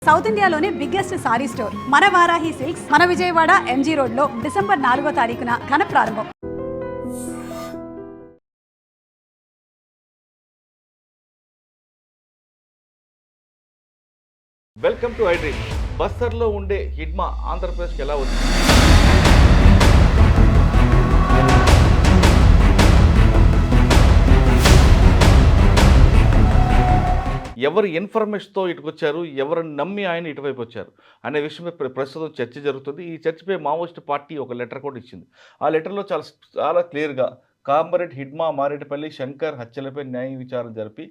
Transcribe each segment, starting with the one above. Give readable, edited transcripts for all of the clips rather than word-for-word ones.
South ఇండియాలోనే biggest sorry store మన Varahi silks మన విజయవాడ ఎంజీ రోడ్ లో డిసెంబర్ 4వ తారీఖున ఘన ప్రారంభం. Welcome to iDream. బస్తర్లో ఉండే హిడ్మా ఆంధ్రప్రదేశ్కి ఎలా వచ్చింది? ఎవరు ఇన్ఫర్మేషన్తో ఇటుకొచ్చారు, ఎవరిని నమ్మి ఆయన ఇటువైపు వచ్చారు అనే విషయమే ప్రస్తుతం చర్చ జరుగుతుంది. ఈ చర్చపై మావోయిస్ట్ పార్టీ ఒక లెటర్ కూడా ఇచ్చింది. ఆ లెటర్లో చాలా క్లియర్గా కామారెడ్డి హిడ్మా మారేడుపల్లి శంకర్ హత్యలపై న్యాయ విచారణ జరిపి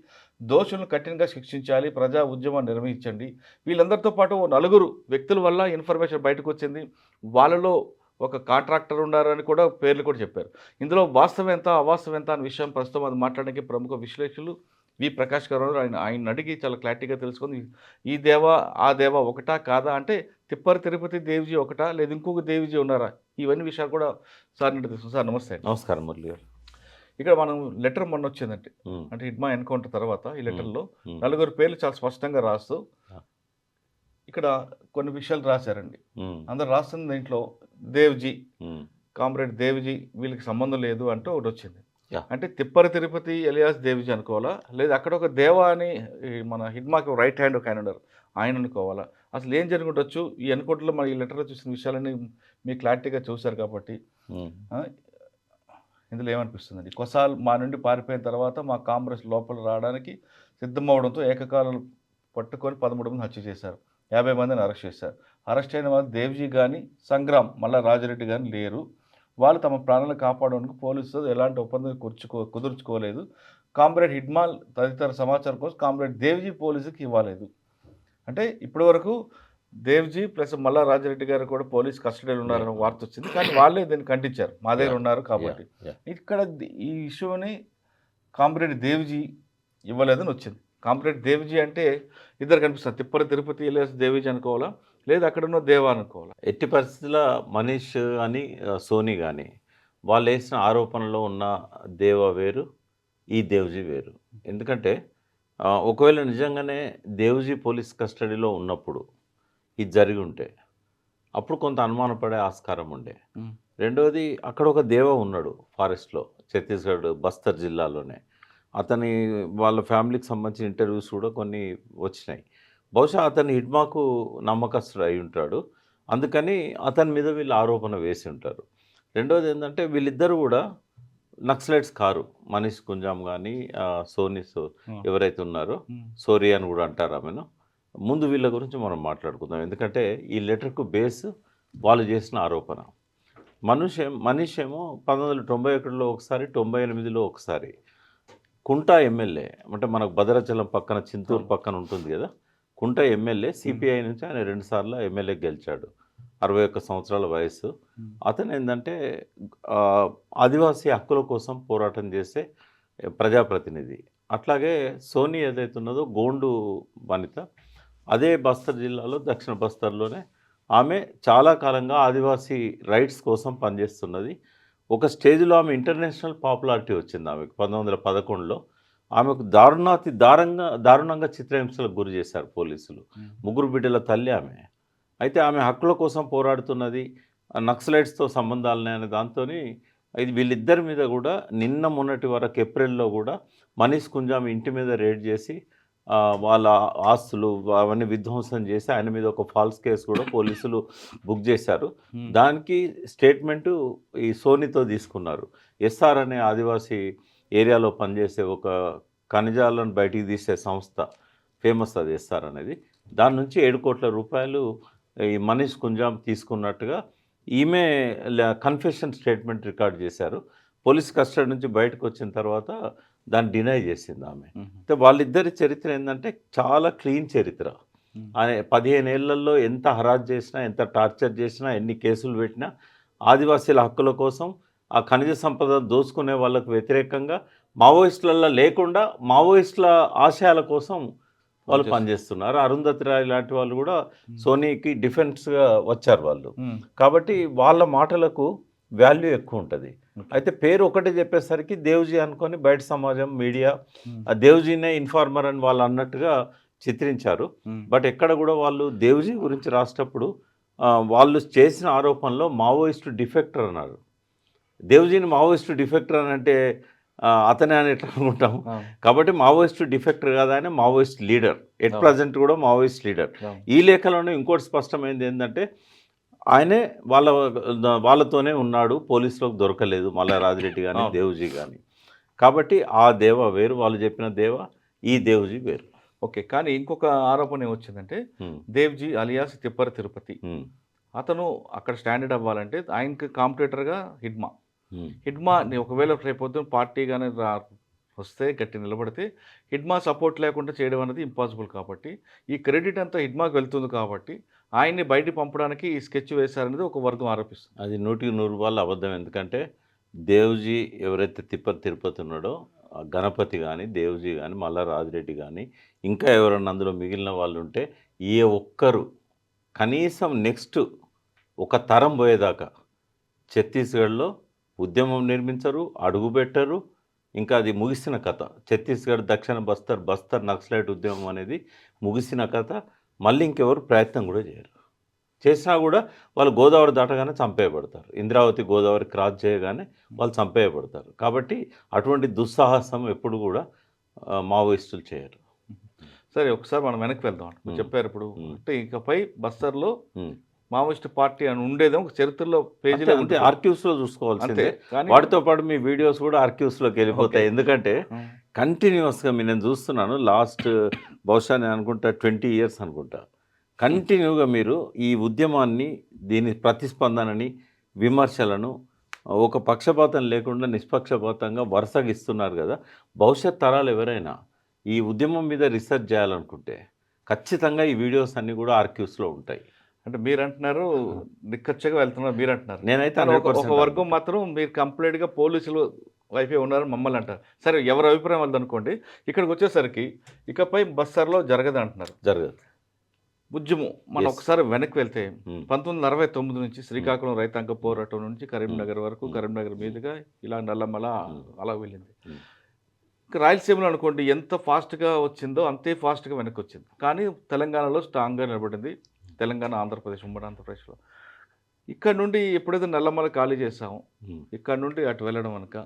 దోషులను కఠినంగా శిక్షించాలి, ప్రజా ఉద్యమాన్ని నిర్వహించండి. వీళ్ళందరితో పాటు 4 వ్యక్తుల వల్ల ఇన్ఫర్మేషన్ బయటకు వచ్చింది. వాళ్ళలో ఒక కాంట్రాక్టర్ ఉన్నారని కూడా పేర్లు కూడా చెప్పారు. ఇందులో వాస్తవం ఎంత అవాస్తవం ఎంత అనే విషయం ప్రస్తుతం అది మాట్లాడడానికి ప్రముఖ విశ్లేషకులు వి ప్రకాష్ గారు ఆయన అడిగి చాలా క్లారిటీగా తెలుసుకుంది. ఈ దేవా ఆ దేవా ఒకటా కాదా, అంటే తిప్పర్ తిరుపతి దేవిజీ ఒకటా లేదా ఇంకొక దేవిజీ ఉన్నారా, ఇవన్నీ విషయాలు కూడా సార్ నుండి తెలుసు. సార్ నమస్తే. నమస్కారం మురళి గారు. ఇక్కడ మనం లెటర్ మొన్న వచ్చిందంటే అంటే హిడ్మా ఎన్కౌంటర్ తర్వాత ఈ లెటర్లో 4 పేర్లు చాలా స్పష్టంగా రాస్తూ ఇక్కడ కొన్ని విషయాలు రాశారండి. అందరు రాస్తున్న దీంట్లో దేవ్జీ, కామ్రేడ్ దేవ్జీ వీళ్ళకి సంబంధం లేదు అంటూ ఒకటి వచ్చింది. అంటే తిప్పరి తిరుపతి ఎలియాస్ దేవ్జీ అనుకోవాలా, లేదా అక్కడ ఒక దేవా అని మన హిడ్మాకి రైట్ హ్యాండ్ ఒక ఆయన ఉన్నారు ఆయన అనుకోవాలా, అసలు ఏం జరుగుండొచ్చు? ఈ ఎన్కౌంటర్లో మన ఈ లెటర్లో చూసిన విషయాలన్నీ మీరు క్లారిటీగా చూశారు కాబట్టి ఇందులో ఏమనిపిస్తుందండి? కొసాల్ మా నుండి పారిపోయిన తర్వాత మా కాంగ్రెస్ లోపల రావడానికి సిద్ధమవడంతో ఏకకాలంలో పట్టుకొని 13 మంది హత్య చేశారు, 50 మందిని అరెస్ట్ చేశారు. అరెస్ట్ అయిన వాళ్ళు దేవ్జీ కానీ సంగ్రామ్ మళ్ళా రాజరెడ్డి కానీ లేరు. వాళ్ళు తమ ప్రాణాలను కాపాడడానికి పోలీసుతో ఎలాంటి ఒప్పందం కుదుర్చుకోలేదు. కామ్రేడ్ హిడ్మాల్ తదితర సమాచారం కోసం కామ్రేడ్ దేవ్జీ పోలీసుకి ఇవ్వలేదు. అంటే ఇప్పటి వరకు దేవ్జీ ప్లస్ మల్లా రాజరెడ్డి గారు కూడా పోలీస్ కస్టడీలో ఉన్నారని వార్త వచ్చింది, కానీ వాళ్ళే దీన్ని ఖండించారు, మా దగ్గర ఉన్నారు కాబట్టి. ఇక్కడ ఈ ఇష్యూని కామ్రేడ్ దేవ్జీ ఇవ్వలేదని వచ్చింది. కామ్రేడ్ దేవ్జీ అంటే ఇద్దరు కనిపిస్తారు, తిప్పరి తిరుపతి లేదా దేవ్జీ అనుకోవాలా, లేదా అక్కడ ఉన్న దేవా అనుకోవాలా? ఎట్టి పరిస్థితుల్లో మనీష్ అని సోనీ కానీ వాళ్ళు వేసిన ఆరోపణలో ఉన్న దేవ వేరు, ఈ దేవ్జీ వేరు. ఎందుకంటే ఒకవేళ నిజంగానే దేవ్జీ పోలీస్ కస్టడీలో ఉన్నప్పుడు ఇది జరిగి ఉంటే అప్పుడు కొంత అనుమానపడే ఆస్కారం ఉండే. రెండవది అక్కడ ఒక దేవ ఉన్నాడు ఫారెస్ట్లో, ఛత్తీస్గఢ్ బస్తర్ జిల్లాలోనే. అతని వాళ్ళ ఫ్యామిలీకి సంబంధించిన ఇంటర్వ్యూస్ కూడా కొన్ని వచ్చినాయి. బహుశా అతని హిడ్మాకు నమ్మకస్తుడు అయి ఉంటాడు, అందుకని అతని మీద వీళ్ళు ఆరోపణ వేసి ఉంటారు. రెండవది ఏంటంటే వీళ్ళిద్దరూ కూడా నక్సలైట్స్ కారు. మనీష్ గుంజాం కానీ సోనీస్ ఎవరైతే ఉన్నారో సోరీ అని కూడా అంటారు ఆమెను. ముందు వీళ్ళ గురించి మనం మాట్లాడుకుందాం, ఎందుకంటే ఈ లెటర్కు బేస్ వాళ్ళు చేసిన ఆరోపణ. మనీష్ ఏమో 1991లో ఒకసారి, 98లో ఒకసారి కుంటా ఎమ్మెల్యే, అంటే మనకు భద్రాచలం పక్కన చింతూరు పక్కన ఉంటుంది కదా, కుంటా ఎమ్మెల్యే సిపిఐ నుంచి ఆయన 2 సార్లు ఎమ్మెల్యే గెలిచాడు, 61 సంవత్సరాల వయసు. అతను ఏంటంటే ఆదివాసీ హక్కుల కోసం పోరాటం చేసే ప్రజాప్రతినిధి. అట్లాగే సోనీ ఏదైతే ఉన్నదో గోండు వనిత, అదే బస్తర్ జిల్లాలో దక్షిణ బస్తర్లోనే ఆమె చాలా కాలంగా ఆదివాసీ రైట్స్ కోసం పనిచేస్తున్నది. ఒక స్టేజ్లో ఆమె ఇంటర్నేషనల్ పాపులారిటీ వచ్చింది ఆమెకు 1911లో. ఆమెకు దారుణంగా చిత్రహింసలకు గురి చేశారు పోలీసులు. 3 బిడ్డల తల్లి ఆమె. అయితే ఆమె హక్కుల కోసం పోరాడుతున్నది, నక్సలైట్స్తో సంబంధాలనే అనే దాంతో ఇది వీళ్ళిద్దరి మీద కూడా నిన్న మొన్నటి వరకు ఏప్రిల్లో కూడా మనీష్ గుంజాం ఇంటి మీద రేడ్ చేసి వాళ్ళ ఆస్తులు అవన్నీ విధ్వంసం చేసి ఆయన మీద ఒక ఫాల్స్ కేసు కూడా పోలీసులు బుక్ చేశారు. దానికి స్టేట్మెంటు ఈ సోనీతో తీసుకున్నారు. ఎస్ఆర్ అనే ఆదివాసీ ఏరియాలో పనిచేసే ఒక ఖనిజాలను బయటికి తీసే సంస్థ, ఫేమస్ అది ఎస్ఆర్ అనేది. దాని నుంచి 7 కోట్ల రూపాయలు ఈ మనీష్ గుంజాం తీసుకున్నట్టుగా ఈమె కన్ఫెషన్ స్టేట్మెంట్ రికార్డ్ చేశారు. పోలీస్ కస్టడీ నుంచి బయటకు వచ్చిన తర్వాత దాన్ని డినై చేసింది ఆమె. అయితే వాళ్ళిద్దరి చరిత్ర ఏంటంటే చాలా క్లీన్ చరిత్ర. 15 ఏళ్లలో ఎంత హరాజ్ చేసినా, ఎంత టార్చర్ చేసినా, ఎన్ని కేసులు పెట్టినా ఆదివాసీల హక్కుల కోసం, ఆ ఖనిజ సంపద దోచుకునే వాళ్ళకు వ్యతిరేకంగా, మావోయిస్టులలో లేకుండా మావోయిస్టుల ఆశయాల కోసం వాళ్ళు పనిచేస్తున్నారు. అరుంధతి రాయ్ లాంటి వాళ్ళు కూడా సోనీకి డిఫెన్స్గా వచ్చారు వాళ్ళు. కాబట్టి వాళ్ళ మాటలకు వాల్యూ ఎక్కువ ఉంటుంది. అయితే పేరు ఒకటే చెప్పేసరికి దేవ్జీ అనుకొని బయట సమాజం, మీడియా ఆ దేవ్జీనే ఇన్ఫార్మర్ అని వాళ్ళు అన్నట్టుగా చిత్రించారు. బట్ ఎక్కడ కూడా వాళ్ళు దేవుజీ గురించి రాసేటప్పుడు వాళ్ళు చేసిన ఆరోపణలో మావోయిస్టు డిఫెక్టర్ అన్నారు. దేవుజీని మావోయిస్టు డిఫెక్టర్ అని అంటే అతనే అని ఎట్లా అనుకుంటాం. కాబట్టి మావోయిస్టు డిఫెక్టర్ కాదు, ఆయన మావోయిస్ట్ లీడర్. ఎట్ ప్రజెంట్ కూడా మావోయిస్ట్ లీడర్. ఈ లేఖలోనే ఇంకోటి స్పష్టమైంది ఏంటంటే ఆయనే వాళ్ళతోనే ఉన్నాడు, పోలీసులకు దొరకలేదు మల్లా రాజిరెడ్డి కానీ దేవుజీ కానీ. కాబట్టి ఆ దేవ వేరు, వాళ్ళు చెప్పిన దేవ, ఈ దేవుజీ వేరు. ఓకే, కానీ ఇంకొక ఆరోపణ ఏమొచ్చిందంటే దేవ్జీ అలియాస్ తిప్పర తిరుపతి అతను అక్కడ స్టాండర్డ్ అవ్వాలంటే ఆయనకి కాంపిటేటర్గా హిడ్మా ఒకవేళ రేపొద్దున పార్టీ కానీ వస్తే గట్టి నిలబడితే హిడ్మా సపోర్ట్ లేకుండా చేయడం అనేది ఇంపాసిబుల్. కాబట్టి ఈ క్రెడిట్ అంతా హిడ్మాకి వెళ్తుంది. కాబట్టి ఆయన్ని బయటికి పంపడానికి ఈ స్కెచ్ వేశారనేది ఒక వర్గం ఆరోపిస్తుంది. అది 100% అబద్ధం. ఎందుకంటే దేవుజీ ఎవరైతే తిరుపతి ఉన్నాడో గణపతి కానీ, దేవుజీ కానీ, మల్లా రాజిరెడ్డి కానీ, ఇంకా ఎవరన్నా అందులో మిగిలిన వాళ్ళు ఉంటే ఏ ఒక్కరు కనీసం నెక్స్ట్ ఒక తరం పోయేదాకా ఛత్తీస్గఢ్లో ఉద్యమం నిర్మించరు, అడుగుపెట్టరు. ఇంకా అది ముగిసిన కథ. ఛత్తీస్గఢ్ దక్షిణ బస్తర్ నక్సలైట్ ఉద్యమం అనేది ముగిసిన కథ. మళ్ళీ ఇంకెవరు ప్రయత్నం కూడా చేయరు. చేసినా కూడా వాళ్ళు గోదావరి దాటగానే చంపేయబడతారు. ఇంద్రావతి గోదావరి క్రాస్ చేయగానే వాళ్ళు చంపేయబడతారు. కాబట్టి అటువంటి దుస్సాహసం ఎప్పుడు కూడా మావోయిస్టులు చేయరు. సరే, ఒకసారి మనం వెనక్కి వెళ్దాం. చెప్పారు ఇప్పుడు అంటే ఇకపై బస్తర్లో మావోయిస్ట్ పార్టీ అని ఉండేదేమో ఒక చరిత్రలో పేజీలో అంతే, ఆర్క్యూస్లో చూసుకోవాల్సిందే. వాటితో పాటు మీ వీడియోస్ కూడా ఆర్క్యూస్లోకి వెళ్ళిపోతాయి. ఎందుకంటే కంటిన్యూస్గా నేను చూస్తున్నాను లాస్ట్ బహుశా నేను అనుకుంటా 20 years అనుకుంటా కంటిన్యూగా మీరు ఈ ఉద్యమాన్ని, దీని ప్రతిస్పందనని, విమర్శలను ఒక పక్షపాతం లేకుండా నిష్పక్షపాతంగా వరుసగా ఇస్తున్నారు కదా. భవిష్యత్ తరాలు ఎవరైనా ఈ ఉద్యమం మీద రీసెర్చ్ చేయాలనుకుంటే ఖచ్చితంగా ఈ వీడియోస్ అన్నీ కూడా ఆర్క్యూస్లో ఉంటాయి. అంటే మీరు అంటున్నారు నిక్కచ్చగా వెళ్తున్నారు, మీరు అంటున్నారు. నేనైతే ఒక వర్గం మాత్రం మీరు కంప్లీట్గా పోలీసులు వైపే ఉన్నారు మమ్మల్ని అంటారు. సరే, ఎవరి అభిప్రాయం వాళ్ళది అనుకోండి. ఇక్కడికి వచ్చేసరికి ఇకపై బస్తర్లో జరగదు అంటున్నారు. జరగదు ఉద్యమం. మనం ఒకసారి వెనక్కి వెళ్తే 1969 నుంచి శ్రీకాకుళం రైతాంగ పోరాటం నుంచి కరీంనగర్ వరకు, కరీంనగర్ మీదుగా ఇలా నల్లమల అలా వెళ్ళింది. ఇంకా రాయలసీమలో అనుకోండి ఎంత ఫాస్ట్గా వచ్చిందో అంతే ఫాస్ట్గా వెనక్కి వచ్చింది. కానీ తెలంగాణలో స్ట్రాంగ్గా నిలబడింది. తెలంగాణ, ఆంధ్రప్రదేశ్, ఉమ్మడి ఆంధ్రప్రదేశ్లో. ఇక్కడ నుండి ఎప్పుడైతే నల్లమల ఖాళీ చేసామో ఇక్కడ నుండి అటు వెళ్ళడం కనుక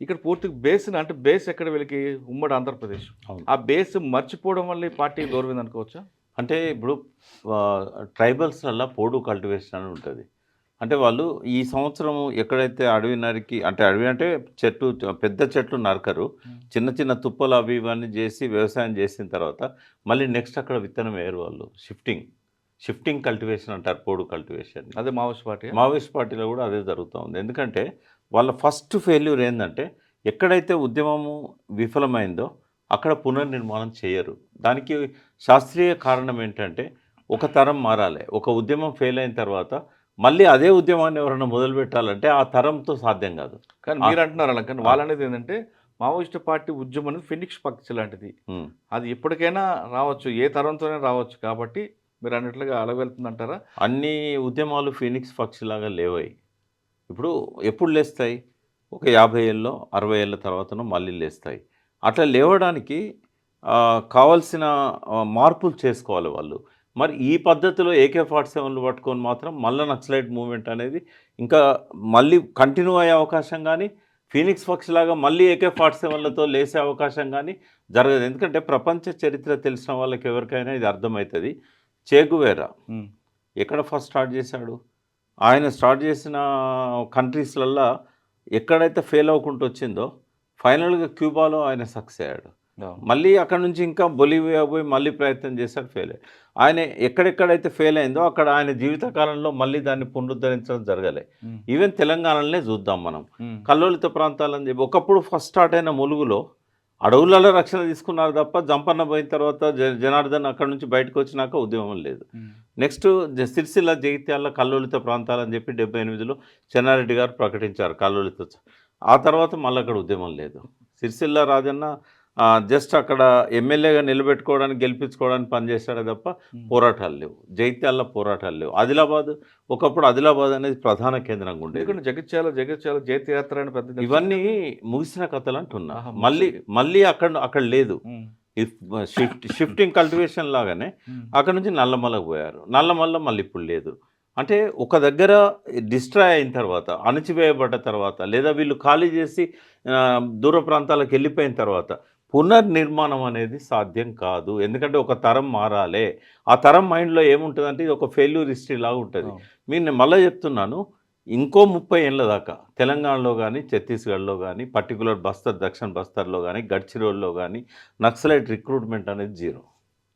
ఇక్కడ పూర్తిగా బేస్ ఎక్కడ వీళ్ళకి ఉమ్మడి ఆంధ్రప్రదేశ్. ఆ బేస్ మర్చిపోవడం వల్ల ఈ పార్టీ దూరమైంది అనుకోవచ్చా? అంటే ఇప్పుడు ట్రైబల్స్లలో పోడు కల్టివేషన్ అని ఉంటుంది. అంటే వాళ్ళు ఈ సంవత్సరం ఎక్కడైతే అడవి నరికి, అంటే అడవి అంటే పెద్ద చెట్లు నరకరు, చిన్న చిన్న తుప్పలు అవి ఇవన్నీ చేసి వ్యవసాయం చేసిన తర్వాత మళ్ళీ నెక్స్ట్ అక్కడ విత్తనం వేయరు. వాళ్ళు షిఫ్టింగ్ కల్టివేషన్ అంటారు, పోడు కల్టివేషన్. అదే మావోయిస్ట్ పార్టీలో కూడా అదే జరుగుతూ ఉంది. ఎందుకంటే వాళ్ళ ఫస్ట్ ఫెయిల్యూర్ ఏంటంటే ఎక్కడైతే ఉద్యమము విఫలమైందో అక్కడ పునర్నిర్మాణం చేయరు. దానికి శాస్త్రీయ కారణం ఏంటంటే ఒక తరం మారాలి. ఒక ఉద్యమం ఫెయిల్ అయిన తర్వాత మళ్ళీ అదే ఉద్యమాన్ని ఎవరైనా మొదలు పెట్టాలంటే ఆ తరంతో సాధ్యం కాదు. కానీ మీరు అంటున్నారు అలా, కానీ వాళ్ళనేది ఏంటంటే మావోయిస్ట్ పార్టీ ఉద్యమం అనేది ఫినిక్స్ పక్షి లాంటిది. అది ఎప్పటికైనా రావచ్చు, ఏ తరంతోనే రావచ్చు. కాబట్టి మీరు అన్నట్లుగా అలా వెళ్తుందంటారా? అన్ని ఉద్యమాలు ఫినిక్స్ పక్షిలాగా లేవాయి. ఇప్పుడు ఎప్పుడు లేస్తాయి? ఒక 50 ఏళ్ళలో 60 ఏళ్ళ తర్వాతనో మళ్ళీ లేస్తాయి. అట్లా లేవడానికి కావాల్సిన మార్పులు చేసుకోవాలి వాళ్ళు. మరి ఈ పద్ధతిలో AK-47లు పట్టుకొని మాత్రం మళ్ళీ నక్సలైట్ మూవ్మెంట్ అనేది ఇంకా మళ్ళీ కంటిన్యూ అయ్యే అవకాశం కానీ, ఫీనిక్స్ పక్షిలాగా మళ్ళీ AK-47లతో లేసే అవకాశం కానీ జరగదు. ఎందుకంటే ప్రపంచ చరిత్ర తెలిసిన వాళ్ళకి ఎవరికైనా ఇది అర్థమవుతుంది. చే గువేరా ఎక్కడ ఫస్ట్ స్టార్ట్ చేశాడు? ఆయన స్టార్ట్ చేసిన కంట్రీస్లల్లో ఎక్కడైతే ఫెయిల్ అవ్వకుండా వచ్చిందో ఫైనల్గా క్యూబాలో ఆయన సక్సెస్ అయ్యాడు. మళ్ళీ అక్కడ నుంచి ఇంకా బొలివియా పోయి మళ్ళీ ప్రయత్నం చేశాడు, ఫెయిల్ అయ్యాడు. ఆయన ఎక్కడెక్కడైతే ఫెయిల్ అయిందో అక్కడ ఆయన జీవితకాలంలో మళ్ళీ దాన్ని పునరుద్ధరించడం జరగలే. ఈవెన్ తెలంగాణలోనే చూద్దాం మనం, కల్లోలిత ప్రాంతాలని చెప్పి ఒకప్పుడు ఫస్ట్ స్టార్ట్ అయిన ములుగులో అడవులలో రక్షణ తీసుకున్నారు తప్ప జంపన్న పోయిన తర్వాత జనార్దన్ అక్కడ నుంచి బయటకు వచ్చినాక ఉద్యమం లేదు. నెక్స్ట్ సిరిసిల్ల, జగిత్యాల కల్లోలిత ప్రాంతాలని చెప్పి 78లో చెన్నారెడ్డి గారు ప్రకటించారు కల్లోలిత. ఆ తర్వాత మళ్ళీ అక్కడ ఉద్యమం లేదు. సిరిసిల్ల రాజన్న జస్ట్ అక్కడ ఎమ్మెల్యేగా నిలబెట్టుకోవడానికి, గెలిపించుకోవడానికి పనిచేశాడే తప్ప పోరాటాలు లేవు. జగిత్యాల పోరాటాలు లేవు. ఆదిలాబాద్ ఒకప్పుడు ఆదిలాబాద్ అనేది ప్రధాన కేంద్రంగా ఉండేది. జగిత్యాల జైత్యాత్ర అని పెద్ద ఇవన్నీ ముగిసిన కథలు అంటున్నా. మళ్ళీ అక్కడ లేదు. షిఫ్టింగ్ కల్టివేషన్ లాగానే అక్కడ నుంచి నల్లమలకు పోయారు. నల్లమల్ల మళ్ళీ ఇప్పుడు లేదు. అంటే ఒక దగ్గర డిస్ట్రాయ్ అయిన తర్వాత, అణచివేయబడ్డ తర్వాత, లేదా వీళ్ళు ఖాళీ చేసి దూర ప్రాంతాలకు వెళ్ళిపోయిన తర్వాత పునర్నిర్మాణం అనేది సాధ్యం కాదు. ఎందుకంటే ఒక తరం మారాలి. ఆ తరం మైండ్లో ఏముంటుందంటే ఇది ఒక ఫెయిల్యూర్ హిస్టరీ లాగా ఉంటుంది. నేను మళ్ళీ చెప్తున్నాను, ఇంకో 30 ఏళ్ళ దాకా తెలంగాణలో కానీ, ఛత్తీస్గఢ్లో కానీ, పర్టికులర్ బస్తర్, దక్షిణ బస్తర్లో కానీ, గడ్చిరోల్లో కానీ నక్సలైట్ రిక్రూట్మెంట్ అనేది జీరో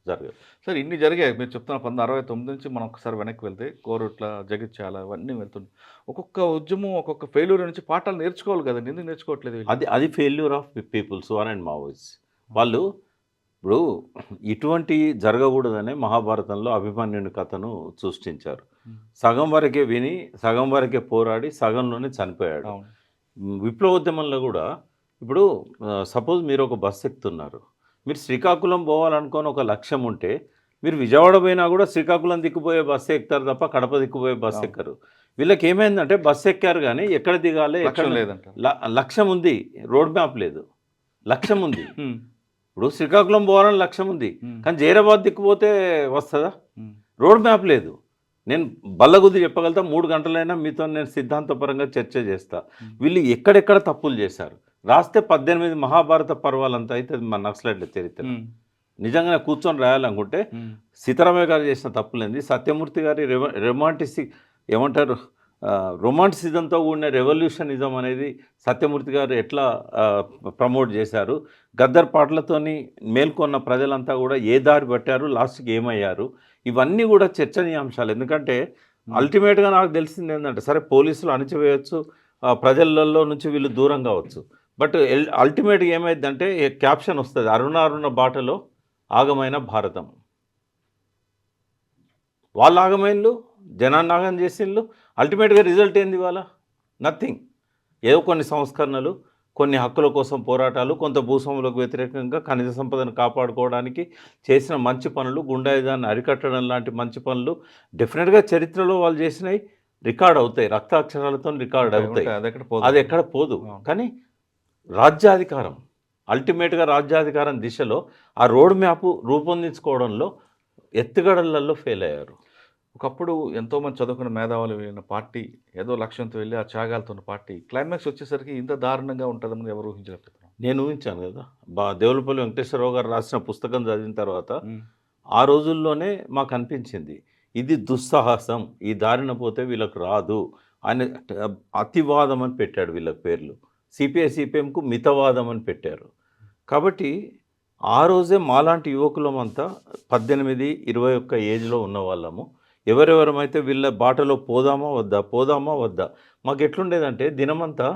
జరగదు. సార్ ఇన్ని జరిగాయి. మీరు చెప్తున్న 1969 నుంచి మనం ఒకసారి వెనక్కి వెళ్తే కోరుట్ల, జగిత్యాల ఇవన్నీ వెళ్తున్నాం. ఒక్కొక్క ఉద్యమం, ఒక్కొక్క ఫెయిల్యూర్ నుంచి పాఠాలు నేర్చుకోవాలి కదండి. ఎందుకు నేర్చుకోవట్లేదు వీళ్ళు? అది failure of peoples and Maoist. వాళ్ళు ఇప్పుడు ఇటువంటి జరగకూడదనే మహాభారతంలో అభిమన్యుని కథను సృష్టించారు. సగం వరకే విని, సగం వరకే పోరాడి, సగంలోనే చనిపోయాడు. అవును. విప్లవోద్యమంలో కూడా ఇప్పుడు సపోజ్ మీరు ఒక బస్సు ఎక్కుతున్నారు. మీరు శ్రీకాకుళం పోవాలనుకోని ఒక లక్ష్యం ఉంటే మీరు విజయవాడ పోయినా కూడా శ్రీకాకుళం దిక్కుపోయే బస్సు ఎక్కుతారు తప్ప కడప దిక్కుపోయే బస్సు ఎక్కరు. వీళ్ళకి ఏమైందంటే బస్సు ఎక్కారు కానీ ఎక్కడ దిగాలి, ఎక్కడ లేదంట. లక్ష్యం ఉంది, రోడ్ మ్యాప్ లేదు. లక్ష్యం ఉంది. ఇప్పుడు శ్రీకాకుళం పోవాలని లక్ష్యం ఉంది, కానీ జైరాబాద్ దిక్కుపోతే వస్తుందా? రోడ్ మ్యాప్ లేదు. నేను బల్లగుద్ది చెప్పగలుగుతా, 3 గంటలైనా మీతో నేను సిద్ధాంతపరంగా చర్చ చేస్తా. వీళ్ళు ఎక్కడెక్కడ తప్పులు చేశారు రాస్తే 18 మహాభారత పర్వాలంతా అయితే మన నక్సలైట్ల చరిత్ర. నిజంగా కూర్చొని రాయాలనుకుంటే సీతారామయ్య గారు చేసిన తప్పులేంది, సత్యమూర్తి గారి రొమాంటిసిజంతో కూడిన రెవల్యూషనిజం అనేది సత్యమూర్తి గారు ఎట్లా ప్రమోట్ చేశారు, గద్దర్ పాటలతోని మేల్కొన్న ప్రజలంతా కూడా ఏ దారి పట్టారు, లాస్ట్కి ఏమయ్యారు, ఇవన్నీ కూడా చర్చనీయాంశాలు. ఎందుకంటే అల్టిమేట్గా నాకు తెలిసింది ఏంటంటే, సరే పోలీసులు అణచివేయచ్చు, ప్రజలలో నుంచి వీళ్ళు దూరం కావచ్చు, బట్ అల్టిమేట్గా ఏమైందంటే క్యాప్షన్ వస్తుంది, అరుణ బాటలో ఆగమైన భారతం. వాళ్ళు ఆగమైన్లు, జనాన్ని ఆగం చేసిండ్లు. అల్టిమేట్గా రిజల్ట్ ఏంది ఇవాళ? నథింగ్. ఏదో కొన్ని సంస్కరణలు, కొన్ని హక్కుల కోసం పోరాటాలు, కొంత భూస్వాములకు వ్యతిరేకంగా ఖనిజ సంపదను కాపాడుకోవడానికి చేసిన మంచి పనులు, గుండాయుధాన్ని అరికట్టడం లాంటి మంచి పనులు డెఫినెట్గా చరిత్రలో వాళ్ళు చేసినవి రికార్డ్ అవుతాయి, రక్తాక్షరాలతో రికార్డ్ అవుతాయి. అది ఎక్కడ పోదు. కానీ రాజ్యాధికారం, అల్టిమేట్గా రాజ్యాధికారం దిశలో ఆ రోడ్ మ్యాప్ రూపొందించుకోవడంలో ఎత్తుగడలలో ఫెయిల్ అయ్యారు. ఒకప్పుడు ఎంతోమంది చదువుకున్న మేధావులు వెళ్ళిన పార్టీ, ఏదో లక్ష్యంతో వెళ్ళి ఆ త్యాగాలతో ఉన్న పార్టీ క్లైమాక్స్ వచ్చేసరికి ఇంత దారుణంగా ఉంటుందని ఎవరు ఊహించలేకపోతున్నారు. నేను ఊహించాను కదా, దేవులపల్లి వెంకటేశ్వరరావు గారు రాసిన పుస్తకం చదివిన తర్వాత ఆ రోజుల్లోనే మాకు అనిపించింది ఇది దుస్సాహసం, ఈ దారిన పోతే వీళ్ళకు రాదు. ఆయన అతివాదం అని పెట్టాడు వీళ్ళ పేర్లు. సిపిఐ సిపిఎంకు మితవాదం అని పెట్టారు. కాబట్టి ఆ రోజే మాలాంటి యువకులమంతా 18-21 ఏజ్లో ఉన్న వాళ్ళము ఎవరెవరమైతే వీళ్ళ బాటలో పోదామా వద్దా మాకు ఎట్లుండేదంటే దినమంతా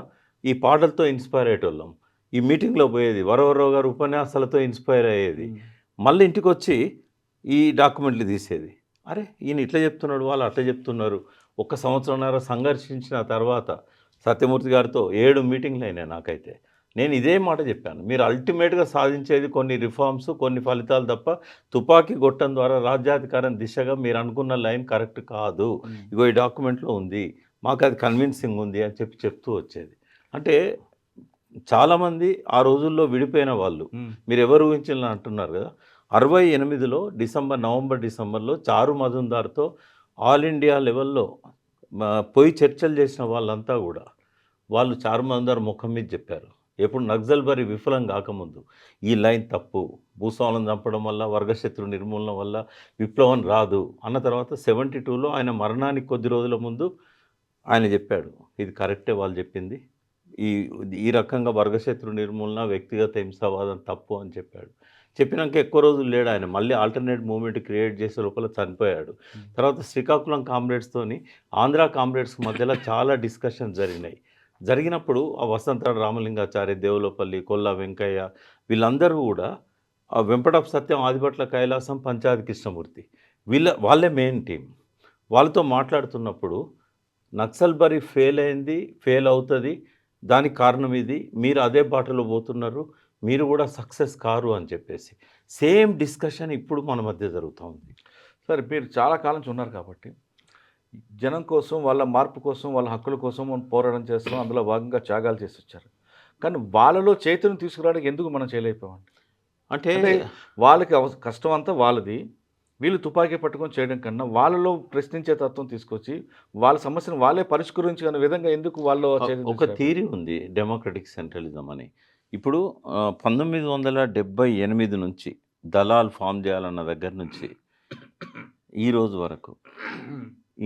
ఈ పాటలతో ఇన్స్పైర్ అయ్యేటోళ్ళం. ఈ మీటింగ్లో పోయేది, వరవరరావు గారు ఉపన్యాసాలతో ఇన్స్పైర్ అయ్యేది. మళ్ళీ ఇంటికి వచ్చి ఈ డాక్యుమెంట్లు తీసేది. అరే ఈయన ఇట్లా చెప్తున్నాడు, వాళ్ళు అట్లా చెప్తున్నారు. 1 సంవత్సరంన్నర సంఘర్షించిన తర్వాత సత్యమూర్తి గారితో 7 మీటింగ్లు అయినాయి నాకైతే. నేను ఇదే మాట చెప్పాను, మీరు అల్టిమేట్గా సాధించేది కొన్ని రిఫార్మ్స్, కొన్ని ఫలితాలు తప్ప తుపాకీ గొట్టం ద్వారా రాజ్యాధికారం దిశగా మీరు అనుకున్న లైన్ కరెక్ట్ కాదు. ఇగో ఈ డాక్యుమెంట్లో ఉంది, మాకు అది కన్విన్సింగ్ ఉంది అని చెప్తూ వచ్చేది. అంటే చాలామంది ఆ రోజుల్లో విడిపోయిన వాళ్ళు, మీరు ఎవరు ఊహించాలని అంటున్నారు కదా, 68లో నవంబర్ డిసెంబర్లో చారు మజుందార్తో ఆల్ ఇండియా లెవెల్లో పోయి చర్చలు చేసిన వాళ్ళంతా కూడా వాళ్ళు చారు మజుందార్ ముఖం మీద చెప్పారు, ఎప్పుడు నక్సల్బరీ విఫలం కాకముందు ఈ లైన్ తప్పు, భూస్వాములను చంపడం వల్ల, వర్గశత్రు నిర్మూలన వల్ల విప్లవం రాదు అన్న తర్వాత 72లో ఆయన మరణానికి కొద్ది రోజుల ముందు ఆయన చెప్పాడు, ఇది కరెక్టే వాళ్ళు చెప్పింది, ఈ రకంగా వర్గశత్రు నిర్మూలన, వ్యక్తిగత హింసావాదం తప్పు అని చెప్పాడు. చెప్పినాక ఎక్కువ రోజులు లేడు ఆయన, మళ్ళీ ఆల్టర్నేట్ మూవ్మెంట్ క్రియేట్ చేసే లోపల చనిపోయాడు. తర్వాత శ్రీకాకుళం కామ్రేడ్స్తోని ఆంధ్ర కామ్రేడ్స్ మధ్యలో చాలా డిస్కషన్ జరిగినప్పుడు ఆ వసంతరాడు రామలింగాచారి, దేవులపల్లి, కొల్లా వెంకయ్య వీళ్ళందరూ కూడా ఆ వెంపటపు సత్యం, ఆదిపట్ల కైలాసం, పంచాయతీ కృష్ణమూర్తి వాళ్ళే మెయిన్ టీం. వాళ్ళతో మాట్లాడుతున్నప్పుడు నక్సల్బరీ ఫెయిల్ అవుతుంది, దానికి కారణం ఇది, మీరు అదే బాటలో పోతున్నారు, మీరు కూడా సక్సెస్ కారు అని చెప్పేసి సేమ్ డిస్కషన్ ఇప్పుడు మన మధ్య జరుగుతూ ఉంది. సరే, మీరు చాలా కాలం నుంచి ఉన్నారు కాబట్టి జనం కోసం, వాళ్ళ మార్పు కోసం, వాళ్ళ హక్కుల కోసం మనం పోరాటం చేస్తాం, అందులో భాగంగా త్యాగాలు చేసి వచ్చారు. కానీ వాళ్ళలో చైతన్యం తీసుకురావడానికి ఎందుకు మనం చేయలేకపోయామండి? అంటే అంటే వాళ్ళకి కష్టం అంతా వాళ్ళది. వీళ్ళు తుపాకీ పట్టుకొని చేయడం కన్నా వాళ్ళలో ప్రశ్నించే తత్వం తీసుకొచ్చి వాళ్ళ సమస్యను వాళ్ళే పరిష్కరించుకునే విధంగా ఎందుకు వాళ్ళు ఒక థియరీ ఉంది డెమోక్రటిక్ సెంట్రలిజం అని. ఇప్పుడు 1978 నుంచి దళాలు ఫామ్ చేయాలన్న దగ్గర నుంచి ఈ రోజు వరకు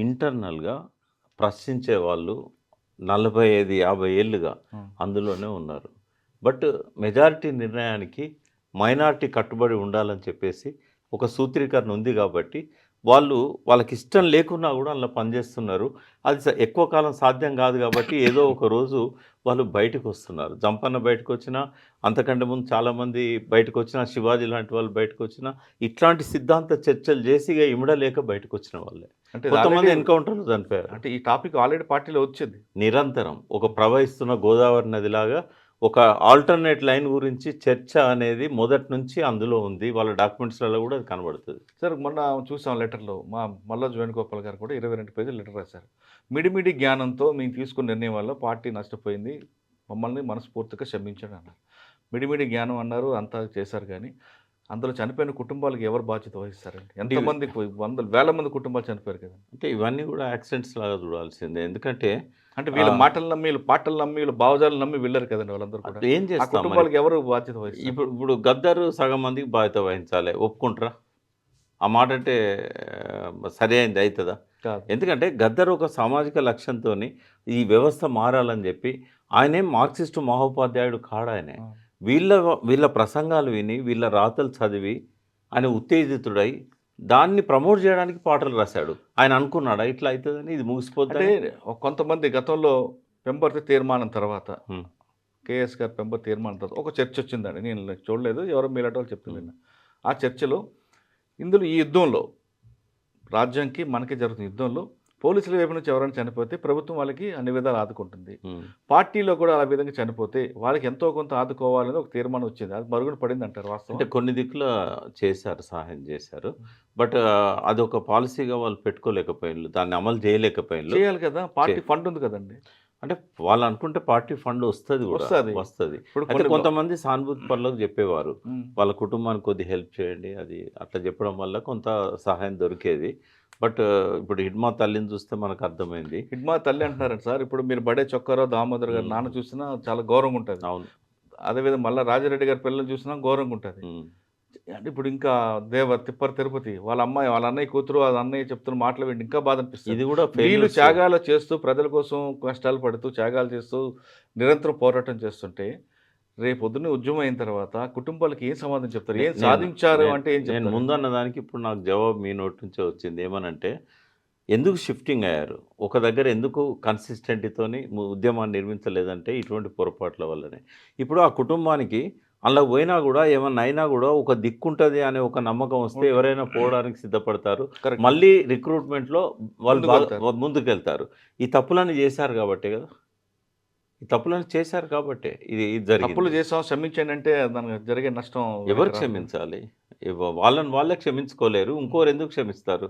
ఇంటర్నల్‌గా ప్రశ్నించే వాళ్ళు 45, 50 ఏళ్లుగా అందులోనే ఉన్నారు. బట్ మెజారిటీ నిర్ణయానికి మైనారిటీ కట్టుబడి ఉండాలని చెప్పేసి ఒక సూత్రీకరణ ఉంది కాబట్టి వాళ్ళకి ఇష్టం లేకున్నా కూడా అందులో పనిచేస్తున్నారు. అది ఎక్కువ కాలం సాధ్యం కాదు కాబట్టి ఏదో ఒక రోజు వాళ్ళు బయటకు వస్తున్నారు. జంపన్న బయటకు వచ్చినా, అంతకంటే ముందు చాలామంది బయటకు వచ్చినా, శివాజీ లాంటి వాళ్ళు బయటకు వచ్చినా, ఇట్లాంటి సిద్ధాంత చర్చలు చేసి ఇక ఇమడలేక బయటకు వచ్చిన వాళ్ళే. అంటే కొంతమంది ఎన్కౌంటర్లు చనిపోయారు. అంటే ఈ టాపిక్ ఆల్రెడీ పార్టీలో వచ్చింది. నిరంతరం ఒక ప్రవహిస్తున్న గోదావరి నదిలాగా ఒక ఆల్టర్నేట్ లైన్ గురించి చర్చ అనేది మొదటి నుంచి అందులో ఉంది. వాళ్ళ డాక్యుమెంట్స్‌లలో కూడా అది కనబడుతుంది. సార్ మొన్న చూసాం లెటర్‌లో మల్లాజు వేణుగోపాల్ గారు కూడా 22 పేజీల లెటర్ రాశారు. మిడిమిడి జ్ఞానంతో మేము తీసుకున్న నిర్ణయం వల్ల పార్టీ నష్టపోయింది. మమ్మల్ని మనస్ఫూర్తిగా క్షమించండి అన్నారు. మిడిమిడి జ్ఞానం అన్నారు, అంతా చేశారు కానీ అందులో చనిపోయిన కుటుంబాలకు ఎవరు బాధ్యత వహిస్తారండి? ఎంతమంది వందల వేల మంది కుటుంబాలు చనిపోయారు కదా. అంటే ఇవన్నీ కూడా యాక్సిడెంట్స్ లాగా చూడాల్సిందే. ఎందుకంటే అంటే వీళ్ళ మాటలు నమ్మి, వీళ్ళ పాటలు నమ్మి, వీళ్ళ భావజాలు నమ్మి వెళ్ళారు కదండి వాళ్ళందరూ కూడా. ఏం ఆ చేస్తాం మరి? కుటుంబాలకు ఎవరు బాధ్యత వహిస్తారు? ఇప్పుడు గద్దరు సగం మందికి బాధ్యత వహించాలి. ఒప్పుకుంటారా? ఆ మాట అంటే సరి అయింది అవుతుందా? కాదు. ఎందుకంటే గద్దర్ ఒక సామాజిక లక్ష్యంతోని ఈ వ్యవస్థ మారాలని చెప్పి ఆయనేం మార్క్సిస్టు మహోపాధ్యాయుడు కాడాయనే. వీళ్ళ ప్రసంగాలు విని, వీళ్ళ రాతలు చదివి ఆయన ఉత్తేజితుడై దాన్ని ప్రమోట్ చేయడానికి పాటలు రాశాడు. ఆయన అనుకున్నాడా ఇట్లా అవుతుందని, ఇది ముగిసిపోద్దని? అంటే కొంతమంది గతంలో పెంబర్తి తీర్మానం తర్వాత కేఎస్ గారు పెంబర్తి తీర్మానం తర్వాత ఒక చర్చ వచ్చిందండి. నేను చూడలేదు, ఎవరో మీలాంటి వాళ్ళు చెప్తుంది. ఆ చర్చలో ఇందులో ఈ యుద్ధంలో రాజ్యానికి మనకి జరుగుతున్న యుద్ధంలో పోలీసుల వైపు నుంచి ఎవరైనా చనిపోతే ప్రభుత్వం వాళ్ళకి అన్ని విధాలు ఆదుకుంటుంది. పార్టీలో కూడా ఆ విధంగా చనిపోతే వాళ్ళకి ఎంతో కొంత ఆదుకోవాలని ఒక తీర్మానం వచ్చింది. అది మరుగున పడింది అంటారు వాస్తవం. అంటే కొన్ని దిక్కుల చేశారు, సహాయం చేశారు. బట్ అదొక పాలసీగా వాళ్ళు పెట్టుకోలేకపోయినారు, దాన్ని అమలు చేయలేకపోయినారు. చేయాలి కదా, పార్టీ ఫండ్ ఉంది కదండి. అంటే వాళ్ళు అనుకుంటే పార్టీ ఫండ్ వస్తుంది కూడా వస్తుంది. అయితే కొంతమంది సానుభూతి పనులకు చెప్పేవారు, వాళ్ళ కుటుంబానికి కొద్ది హెల్ప్ చేయండి, అది అట్లా చెప్పడం వల్ల కొంత సహాయం దొరికేది. బట్ ఇప్పుడు హిడ్మా తల్లిని చూస్తే మనకు అర్థమైంది. హిడ్మా తల్లి అంటున్నారండి సార్. ఇప్పుడు మీరు బడే చొక్కారావు దామోదర్ గారు నాన్న చూసినా చాలా గౌరవంగా ఉంటుంది. అవును. అదేవిధంగా మళ్ళీ రాజారెడ్డి గారి పిల్లలు చూసినా గౌరవంగా ఉంటుంది. అంటే ఇప్పుడు ఇంకా తిప్పర్ తిరుపతి వాళ్ళ అమ్మాయి, వాళ్ళ అన్నయ్య కూతురు, వాళ్ళ అన్నయ్య చెప్తున్న మాటలు వింటే ఇంకా బాధ అనిపిస్తుంది. ఇది కూడా వీళ్ళు త్యాగాలు చేస్తూ, ప్రజల కోసం కష్టాలు పడుతూ, త్యాగాలు చేస్తూ, నిరంతరం పోరాటం చేస్తుంటే రేపు పొద్దున్నే ఉద్యమం అయిన తర్వాత కుటుంబాలకు ఏం సమాధానం చెప్తారు? ఏం సాధించారు అంటే ఏం చెప్తారు? నేను ముందన్న దానికి ఇప్పుడు నాకు జవాబు మీ నోటి నుంచే వచ్చింది. ఏమనంటే, ఎందుకు షిఫ్టింగ్ అయ్యారు, ఒక దగ్గర ఎందుకు కన్సిస్టెంట్తోని ఉద్యమాన్ని నిర్మించలేదంటే ఇటువంటి పొరపాట్ల వల్లనే. ఇప్పుడు ఆ కుటుంబానికి అలా పోయినా కూడా ఏమన్నా అయినా కూడా ఒక దిక్కుంటుంది అనే ఒక నమ్మకం వస్తే ఎవరైనా పోవడానికి సిద్ధపడతారు. మళ్ళీ రిక్రూట్మెంట్లో వాళ్ళు ముందుకెళ్తారు. ఈ తప్పులన్నీ చేశారు కాబట్టే కదా, ఈ తప్పులను చేశారు కాబట్టి ఇది జరిగింది. తప్పులు చేసాం క్షమించండి అంటే దానికి జరిగే నష్టం ఎవరు క్షమించాలి? వాళ్ళే క్షమించుకోలేరు, ఇంకోరు ఎందుకు క్షమిస్తారు?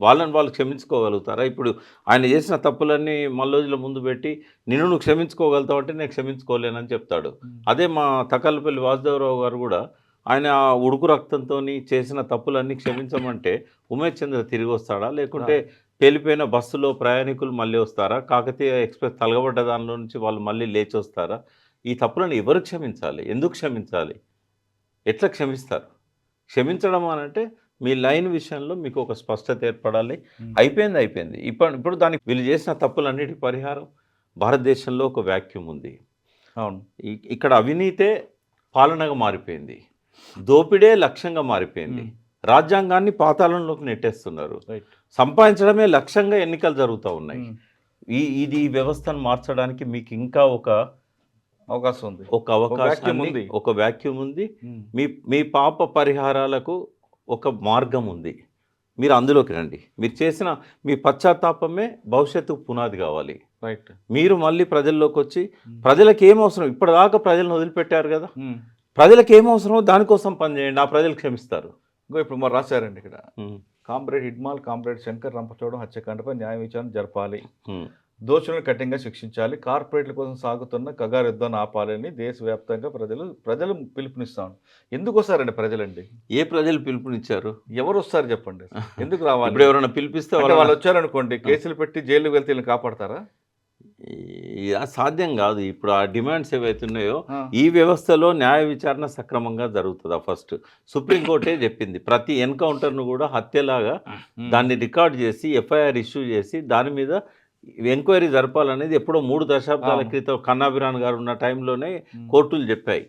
వాళ్ళు క్షమించుకోగలుగుతారా? ఇప్పుడు ఆయన చేసిన తప్పులన్నీ మళ్ళొజుల ముందు పెట్టి నువ్వు క్షమించుకోగలుగుతావు అంటే నేను క్షమించుకోలేనని చెప్తాడు. అదే మా తకల్పల్లి వాసుదేవరావు గారు కూడా ఆయన ఉడుకు రక్తంతో చేసిన తప్పులన్నీ క్షమించమంటే ఉమేష్ చంద్ర తిరిగి వస్తాడా? లేకుంటే పేలిపోయిన బస్సులో ప్రయాణికులు మళ్ళీ వస్తారా? కాకతీయ ఎక్స్ప్రెస్ తలగబడ్డ దానిలో నుంచి వాళ్ళు మళ్ళీ లేచి వస్తారా? ఈ తప్పులను ఎవరు క్షమించాలి? ఎందుకు క్షమించాలి? ఎట్లా క్షమిస్తారు? క్షమించడం అనంటే మీ లైన్ విషయంలో మీకు ఒక స్పష్టత ఏర్పడాలి. అయిపోయింది. ఇప్పుడు దానికి వీళ్ళు చేసిన తప్పులన్నిటి పరిహారం భారతదేశంలో ఒక వ్యాక్యూమ్ ఉంది. అవును. ఇక్కడ అవినీతే పాలనగా మారిపోయింది, దోపిడే లక్ష్యంగా మారిపోయింది, రాజ్యాంగాన్ని పాతాళంలోకి నెట్టేస్తున్నారు, సంపాదించడమే లక్ష్యంగా ఎన్నికలు జరుగుతూ ఉన్నాయి. ఈ వ్యవస్థను మార్చడానికి మీకు ఇంకా ఒక అవకాశం ఉంది, ఒక వ్యాక్యూమ్ ఉంది. మీ పాప పరిహారాలకు ఒక మార్గం ఉంది. మీరు అందులోకి రండి. మీరు చేసిన మీ పశ్చాత్తాపమే భవిష్యత్తుకు పునాది కావాలి. రైట్. మీరు మళ్ళీ ప్రజల్లోకి వచ్చి ప్రజలకు ఏం అవసరం, ఇప్పటిదాకా ప్రజలను వదిలిపెట్టారు కదా, ప్రజలకు ఏం అవసరమో దానికోసం పనిచేయండి, ఆ ప్రజలు క్షమిస్తారు. ఇప్పుడు మరి రాశారండి ఇక్కడ, కామ్రేడ్ హిడ్మాల్, కామ్రేడ్ శంకర్ రంపచోడవరం హత్యాకాండపై న్యాయ విచారణ జరపాలి. దోషులను కఠినంగా శిక్షించాలి, కార్పొరేట్ల కోసం సాగుతున్న కగారు యుద్ధాన్ని ఆపాలని దేశవ్యాప్తంగా ప్రజలు పిలుపునిస్తాను. ఎందుకు వస్తారండి ప్రజలండి? ఏ ప్రజలు పిలుపునిచ్చారు? ఎవరు వస్తారు చెప్పండి? ఎందుకు రావాలి? ఇప్పుడు ఎవరైనా పిలిపిస్తే అంటే వాళ్ళు వచ్చారనుకోండి, కేసులు పెట్టి జైలుకి వెళ్తే వీళ్ళని కాపాడతారా? సాధ్యం కాదు. ఇప్పుడు ఆ డిమాండ్స్ ఏవైతున్నాయో ఆ. ఈ వ్యవస్థలో న్యాయ విచారణ సక్రమంగా జరుగుతుందా? ఫస్ట్ సుప్రీంకోర్టే చెప్పింది ప్రతి ఎన్కౌంటర్ను కూడా హత్యలాగా దాన్ని రికార్డ్ చేసి ఎఫ్ఐఆర్ ఇష్యూ చేసి దాని మీద ఎంక్వైరీ జరపాలనేది ఎప్పుడో 3 దశాబ్దాల అవును. క్రితం కన్నాభిరాన్ గారు ఉన్న టైంలోనే కోర్టులు చెప్పాయి.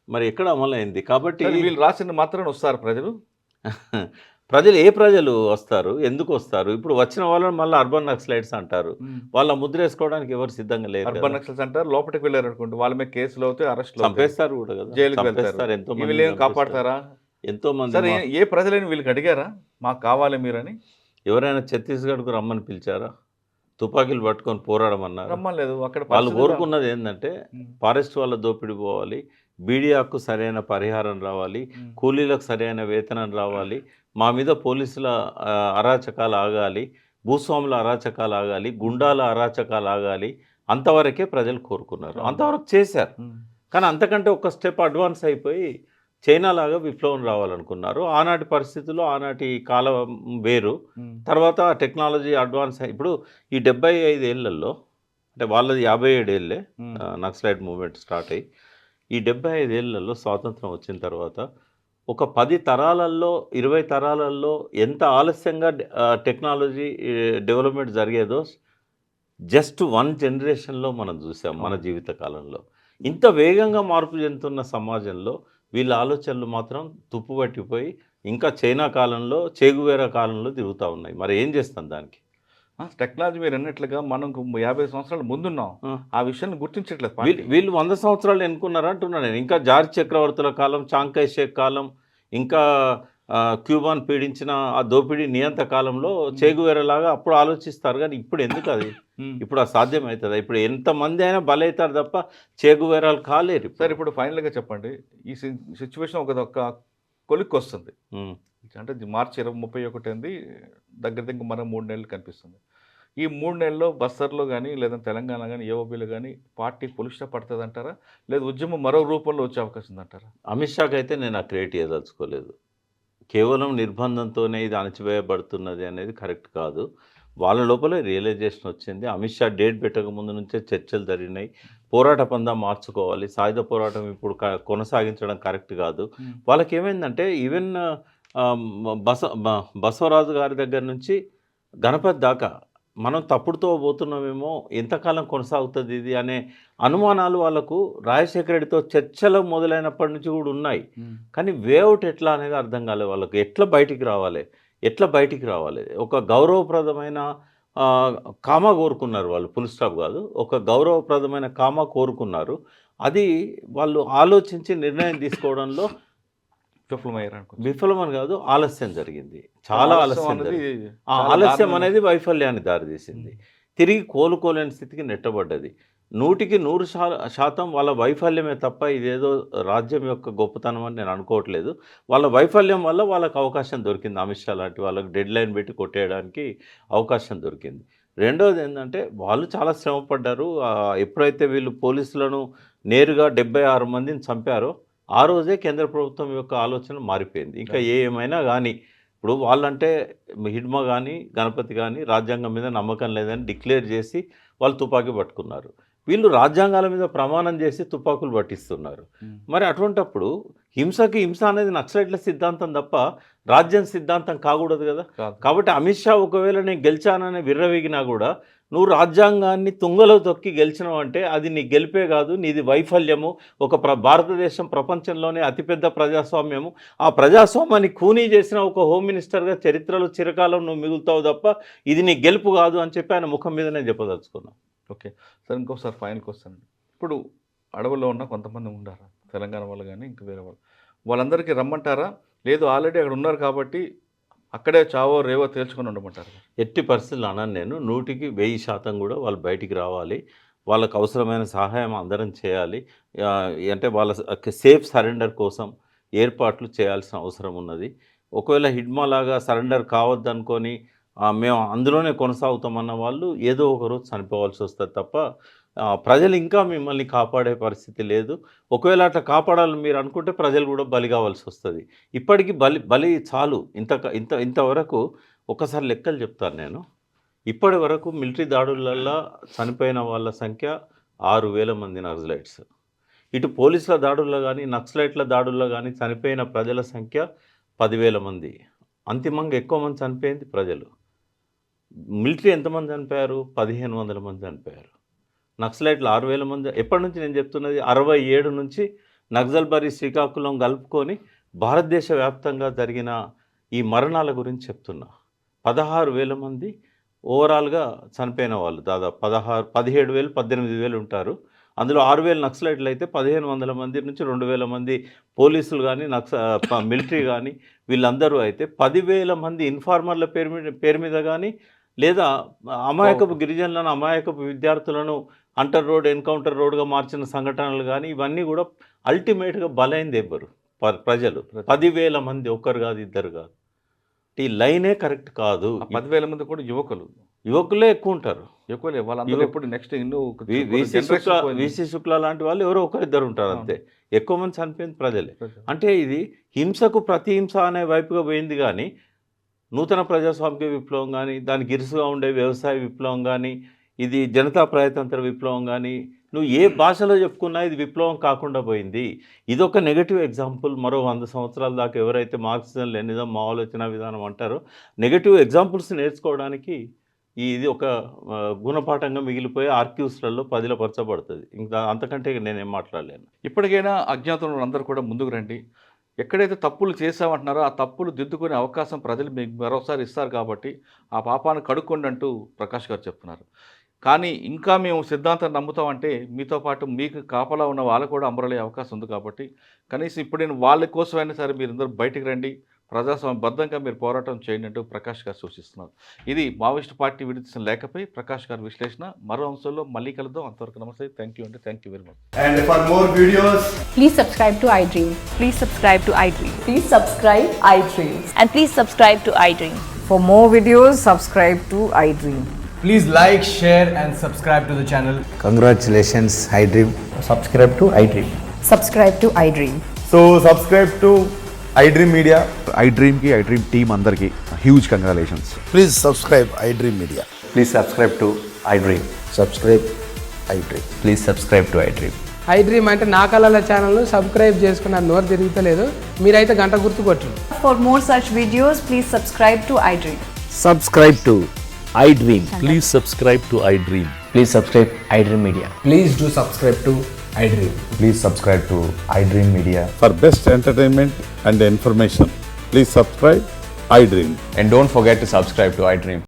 మరి ఎక్కడ అమలైంది? కాబట్టి సరే, వీళ్ళు రాసిన మాత్రం వస్తారు ప్రజలు. ప్రజలు ఏ ప్రజలు వస్తారు? ఎందుకు వస్తారు? ఇప్పుడు వచ్చిన వాళ్ళని మళ్ళీ అర్బన్ నక్సలైట్స్ అంటారు. వాళ్ళ ముద్ర వేసుకోవడానికి ఎవరు సిద్ధంగా లేరు అర్బన్ కదా. నక్సల్స్ అంటారు, లోపలికి వెళ్ళారు అనుకోండి, వాళ్ళ మీద కేసులు అవుతాయి, అరెస్టులు అవుతాయి, చంపేస్తారు కూడా కదా. జైలుకి చంపేస్తారు. వెళ్తారు. ఎంతో వీళ్ళు మంది ఏం కాపాడతారా? ఎంతో మంది సరే, ఏ ప్రజలని వీళ్ళకి అడిగారా మాకు కావాలి మీరని? ఎవరైనా ఛత్తీస్గఢ్కు రమ్మని పిలిచారా? తుపాకీలు పట్టుకొని పోరాడమన్నారు. రమ్మలేదు. అక్కడ వాళ్ళు పరిస్థితులు- కోరుకున్నది ఏంటంటే ఫారెస్ట్ వాళ్ళ దోపిడీ పోవాలి, బీడీఆకు సరైన పరిహారం రావాలి, కూలీలకు సరైన వేతనం రావాలి, మా మీద పోలీసుల అరాచకాలు ఆగాలి, భూస్వాముల అరాచకాలు ఆగాలి, గుండాల అరాచకాలు ఆగాలి. అంతవరకే ప్రజలు కోరుకున్నారు, అంతవరకు చేశారు. కానీ అంతకంటే ఒక స్టెప్ అడ్వాన్స్ అయిపోయి చైనా లాగా విప్లవం రావాలనుకున్నారు. ఆనాటి పరిస్థితుల్లో ఆనాటి కాలం వేరు. తర్వాత టెక్నాలజీ అడ్వాన్స్ ఇప్పుడు ఈ 75 ఏళ్లలో, అంటే వాళ్ళది 57 ఏళ్ళే నక్సలైట్ మూవ్మెంట్ స్టార్ట్ అయ్యి, ఈ 75 ఏళ్లలో స్వాతంత్రం వచ్చిన తర్వాత ఒక 10 తరాలలో 20 తరాలలో ఎంత ఆలస్యంగా టెక్నాలజీ డెవలప్మెంట్ జరిగేదో జస్ట్ 1 జనరేషన్లో మనం చూసాం మన జీవిత కాలంలో. ఇంత వేగంగా మార్పు చెందుతున్న సమాజంలో వీళ్ళ ఆలోచనలు మాత్రం తుప్పుపట్టిపోయి ఇంకా చైనా కాలంలో, చేగువేరా కాలంలో తిరుగుతూ ఉన్నాయి. మరి ఏం చేస్తాం దానికి? టెక్నాలజీ మీరు అన్నట్లుగా మనం 50 సంవత్సరాల ముందున్నాం. ఆ విషయాన్ని గుర్తించట్లేదు పార్టీ. వీళ్ళు 100 సంవత్సరాలు ఎన్నుకున్నారు అంటున్నాను నేను. ఇంకా జార్జ్ చక్రవర్తుల కాలం, చాంకై షేక్ కాలం, ఇంకా క్యూబాన్ పీడించిన ఆ దోపిడీ నియంత కాలంలో చేగువేరలాగా అప్పుడు ఆలోచిస్తారు. కానీ ఇప్పుడు ఎందుకు అది? ఇప్పుడు అది సాధ్యమవుతుందా? ఇప్పుడు ఎంతమంది అయినా బలవుతారు తప్ప చేగువేరాలు కాలేరు. సార్, ఇప్పుడు ఫైనల్గా చెప్పండి, ఈ సిచ్యువేషన్ ఒక కొలిక్కి వస్తుంది. అంటే మార్చి 31 దగ్గర మరో 3 నెలలు కనిపిస్తుంది. ఈ 3 నెలల్లో బస్తర్లో కానీ లేదా తెలంగాణ కానీ ఏఓబీలో కానీ పార్టీ పొలిష్ట పడుతుంది అంటారా? లేదా ఉద్యమం మరో రూపంలో వచ్చే అవకాశం ఉందంటారా? అమిత్ షాకి అయితే నేను ఆ క్రియేట్ చేయదలుచుకోలేదు. కేవలం నిర్బంధంతోనే ఇది అణచివేయబడుతున్నది అనేది కరెక్ట్ కాదు. వాళ్ళ లోపలే రియలైజేషన్ వచ్చింది. అమిత్ షా డేట్ పెట్టక ముందు నుంచే చర్చలు జరిగినాయి. పోరాట పందా మార్చుకోవాలి, సాయుధ పోరాటం ఇప్పుడు కొనసాగించడం కరెక్ట్ కాదు. వాళ్ళకి ఏమైందంటే ఈవెన్ బసవరాజు గారి దగ్గర నుంచి గణపతి దాకా మనం తప్పుడుతో పోతున్నామేమో, ఎంతకాలం కొనసాగుతుంది ఇది అనే అనుమానాలు వాళ్ళకు రాజశేఖర రెడ్డితో చర్చలు మొదలైనప్పటి నుంచి కూడా ఉన్నాయి. కానీ వేఅవుట్ ఎట్లా అనేది అర్థం కాలేదు వాళ్ళకు. ఎట్లా బయటికి రావాలి? ఒక గౌరవప్రదమైన కామా కోరుకున్నారు వాళ్ళు, ఫుల్ స్టాప్ కాదు, ఒక గౌరవప్రదమైన కామా కోరుకున్నారు. అది వాళ్ళు ఆలోచించి నిర్ణయం తీసుకోవడంలో విఫలమని కాదు, ఆలస్యం జరిగింది. చాలా ఆలస్యం జరిగింది. ఆలస్యం అనేది వైఫల్యాన్ని దారితీసింది. తిరిగి కోలుకోలేని స్థితికి నెట్టబడ్డది. 100కి 100% వాళ్ళ వైఫల్యమే తప్ప ఇదేదో రాజ్యం యొక్క గొప్పతనం అని నేను అనుకోవట్లేదు. వాళ్ళ వైఫల్యం వల్ల వాళ్ళకు అవకాశం దొరికింది. అమిత్ షా లాంటి వాళ్ళకి డెడ్ లైన్ పెట్టి కొట్టేయడానికి అవకాశం దొరికింది. రెండవది ఏంటంటే వాళ్ళు చాలా శ్రమపడ్డారు. ఎప్పుడైతే వీళ్ళు పోలీసులను నేరుగా 76 మందిని చంపారో ఆ రోజే కేంద్ర ప్రభుత్వం యొక్క ఆలోచన మారిపోయింది. ఇంకా ఏమైనా కానీ ఇప్పుడు వాళ్ళంటే హిడ్మా కానీ గణపతి కానీ రాజ్యాంగం మీద నమ్మకం లేదని డిక్లేర్ చేసి వాళ్ళు తుపాకీ పట్టుకున్నారు. వీళ్ళు రాజ్యాంగాల మీద ప్రమాణం చేసి తుపాకులు పట్టిస్తున్నారు. మరి అటువంటప్పుడు హింసకి హింస అనేది నక్సలైట్ల సిద్ధాంతం తప్ప రాజ్యం సిద్ధాంతం కాకూడదు కదా. కాబట్టి అమిత్ షా ఒకవేళ నేను గెలిచానని విర్రవీగినా కూడా నువ్వు రాజ్యాంగాన్ని తుంగలో తొక్కి గెలిచినావు అంటే అది నీ గెలిపే కాదు, నీది వైఫల్యము. ఒక భారతదేశం ప్రపంచంలోనే అతిపెద్ద ప్రజాస్వామ్యము, ఆ ప్రజాస్వామ్యాన్ని ఖూనీ చేసిన ఒక హోమ్ మినిస్టర్గా చరిత్రలో చిరకాలం నువ్వు మిగులుతావు తప్ప ఇది నీ గెలుపు కాదు అని చెప్పి ఆయన ముఖం మీద నేను చెప్పదలుచుకున్నాను. ఓకే సార్, ఇంకోసారి ఫైనల్కి వస్తాను. ఇప్పుడు అడవుల్లో ఉన్న కొంతమంది ఉండారా, తెలంగాణ వాళ్ళు కానీ ఇంకా వేరే వాళ్ళు, వాళ్ళందరికీ రమ్మంటారా? లేదు ఆల్రెడీ అక్కడ ఉన్నారు కాబట్టి అక్కడే చావో రేవో తేల్చుకొని ఉండమంటారు? ఎట్టి పరిస్థితులు అన్నాను నేను. 100కి 1000% కూడా వాళ్ళు బయటికి రావాలి. వాళ్ళకు అవసరమైన సహాయం అందరం చేయాలి. అంటే వాళ్ళ సేఫ్ సరెండర్ కోసం ఏర్పాట్లు చేయాల్సిన అవసరం ఉన్నది. ఒకవేళ హిడ్మా లాగా సరెండర్ కావద్దనుకొని మేము అందులోనే కొనసాగుతామన్న వాళ్ళు ఏదో ఒకరోజు చనిపోవాల్సి వస్తుంది తప్ప ప్రజలు ఇంకా మిమ్మల్ని కాపాడే పరిస్థితి లేదు. ఒకవేళ అట్లా కాపాడాలని మీరు అనుకుంటే ప్రజలు కూడా బలి కావాల్సి వస్తుంది. ఇప్పటికీ బలి చాలు. ఇంతవరకు ఒకసారి లెక్కలు చెప్తాను నేను. ఇప్పటి వరకు మిలిటరీ దాడులల్లో చనిపోయిన వాళ్ళ సంఖ్య 6,000 మంది నక్సలైట్స్. ఇటు పోలీసుల దాడుల్లో కానీ నక్సలైట్ల దాడుల్లో కానీ చనిపోయిన ప్రజల సంఖ్య 10,000 మంది. అంతిమంగా ఎక్కువ మంది చనిపోయింది ప్రజలు. మిలిటరీ ఎంతమంది చనిపోయారు? 1,500 మంది చనిపోయారు. నక్సలైట్లు 6,000 మంది. ఎప్పటి నుంచి నేను చెప్తున్నది 67 నుంచి నక్సల్బరీ శ్రీకాకుళం కలుపుకొని భారతదేశ వ్యాప్తంగా జరిగిన ఈ మరణాల గురించి చెప్తున్నా. 16,000 మంది ఓవరాల్గా చనిపోయిన వాళ్ళు దాదాపు 17,000 18,000 ఉంటారు. అందులో 6,000 నక్సలైట్లు అయితే 1,500 మంది నుంచి 2,000 మంది పోలీసులు కానీ మిలిటరీ కానీ వీళ్ళందరూ అయితే 10,000 మంది ఇన్ఫార్మర్ల పేరు మీద కానీ లేదా అమాయకపు గిరిజనులను అమాయకపు విద్యార్థులను అంటర్ రోడ్ ఎన్కౌంటర్ రోడ్గా మార్చిన సంఘటనలు కానీ ఇవన్నీ కూడా అల్టిమేట్గా బలైంది ఎవరు? ప్రజలు. 10,000 మంది, ఒక్కరు కాదు ఇద్దరు కాదు. ఈ లైనే కరెక్ట్ కాదు. 10,000 మంది కూడా యువకులే ఎక్కువ ఉంటారు. వాళ్ళందరూ ఇప్పుడు నెక్స్ట్ వీసీ శుక్లా లాంటి వాళ్ళు ఎవరో ఒకరిద్దరు ఉంటారు అంతే. ఎక్కువ మంది చనిపోయింది ప్రజలే. అంటే ఇది హింసకు ప్రతి హింస అనే వైపుగా పోయింది. కానీ నూతన ప్రజాస్వామిక విప్లవం కానీ, దానికి ఇరుసుగా ఉండే వ్యవసాయ విప్లవం కానీ, ఇది జనతా ప్రజాతంత్ర విప్లవం కానీ, నువ్వు ఏ భాషలో చెప్పుకున్నా ఇది విప్లవం కాకుండా పోయింది. ఇదొక నెగటివ్ ఎగ్జాంపుల్. మరో 100 సంవత్సరాల దాకా ఎవరైతే మార్క్సిజం లెనిజం మా ఆలోచన విధానం అంటారో నెగటివ్ ఎగ్జాంపుల్స్ నేర్చుకోవడానికి ఇది ఒక గుణపాఠంగా మిగిలిపోయి ఆర్క్యూస్లలో పదిలపరచబడుతుంది. ఇంకా అంతకంటే నేనేం మాట్లాడలేను. ఇప్పటికైనా అజ్ఞాతంలో అందరూ కూడా ముందుకు రండి. ఎక్కడైతే తప్పులు చేసామంటున్నారో ఆ తప్పులు దిద్దుకునే అవకాశం ప్రజలు మీకు మరోసారి ఇస్తారు కాబట్టి ఆ పాపాన్ని కడుక్కోండి అంటూ ప్రకాష్ గారు చెప్తున్నారు. కానీ ఇంకా మేము సిద్ధాంతం నమ్ముతామంటే మీతో పాటు మీకు కాపలా ఉన్న వాళ్ళు కూడా అమరలయ్యే అవకాశం ఉంది. కాబట్టి కనీసం ఇప్పుడు నేను వాళ్ళ కోసమైనా సరే మీరందరూ బయటికి రండి, ప్రజాస్వామ్యబద్ధంగా మీరు పోరాటం చేయండి అంటూ ప్రకాష్ గారు సూచిస్తున్నారు. ఇది మావోయిస్ట్ పార్టీ విడిచిన లేఖపై ప్రకాష్ గారి విశ్లేషణ. మరో అంశంలో మళ్ళీ కలుద్దాం. అంతవరకు నమస్తే. థ్యాంక్ యూ అండి. Thank you very much. And for more videos, Please subscribe to iDream. Please subscribe to iDream. Please subscribe iDream. And please subscribe to iDream. For more videos, subscribe to iDream. please like, share and subscribe to the channel. Congratulations, iDream. Subscribe to iDream. Subscribe to iDream. So subscribe to iDream Media. iDream ki iDream team andarki huge congratulations. Please subscribe iDream Media. Please subscribe to iDream. Subscribe iDream. Please subscribe to iDream. iDream అంటే నా కళల ఛానల్ను subscribe చేసుకున్న నోరు తిరుగుతలేదు. మీరైతే గంట గుర్తు కొట్టండి. For more such videos, please subscribe to iDream. Subscribe to iDream. Please subscribe to iDream. Please subscribe iDream Media. Please do subscribe to iDream. Please subscribe to iDream Media. For best entertainment and information, please subscribe iDream. And don't forget to subscribe to iDream.